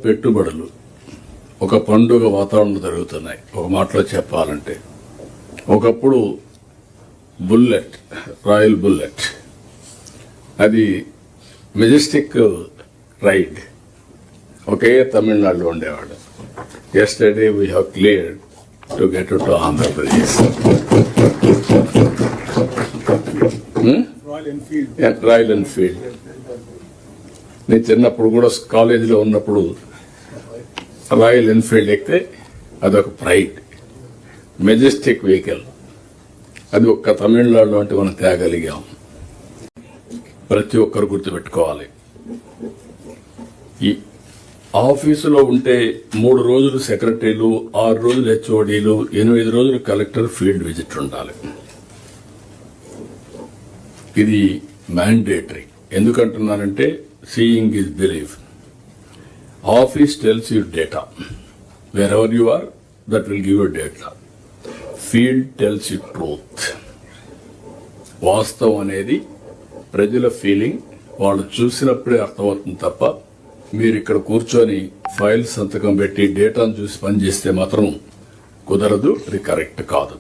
పెట్టుబడులు ఒక పండుగ వాతావరణంలో జరుగుతున్నాయి. ఒక మాటలో చెప్పాలంటే ఒకప్పుడు బుల్లెట్, రాయల్ బుల్లెట్, అది మెజెస్టిక్ రైడ్ ఒకే తమిళనాడులో ఉండేవాడు. Yesterday we have cleared to get to Andhra Pradesh. Royal Enfield. నేను చిన్నప్పుడు కూడా కాలేజీలో ఉన్నప్పుడు రాయల్ ఎన్ఫీల్డ్ ఎక్కితే అదొక ప్రైడ్, మెజెస్టిక్ వెహికల్. అది ఒక్క తమిళనాడులో అంటే మనం తేగలిగాం. ప్రతి ఒక్కరు గుర్తుపెట్టుకోవాలి. ఈ ఆఫీసులో ఉంటే 3 రోజులు సెక్రటరీలు, 6 రోజులు హెచ్ఓడీలు, 8 రోజులు కలెక్టర్ ఫీల్డ్ విజిట్ ఉండాలి. ఇది మ్యాండేటరీ. ఎందుకంటున్నానంటే seeing is believe. Office tells you data. Wherever you are, that will give you data. Field tells you truth. వాస్తవం అనేది ప్రజల ఫీలింగ్. వాళ్ళు చూసినప్పుడే అర్థమవుతుంది తప్ప మీరు ఇక్కడ కూర్చొని ఫైల్ సంతకం పెట్టి డేటాను చూసి పనిచేస్తే మాత్రం కుదరదు. అది కరెక్ట్ కాదు.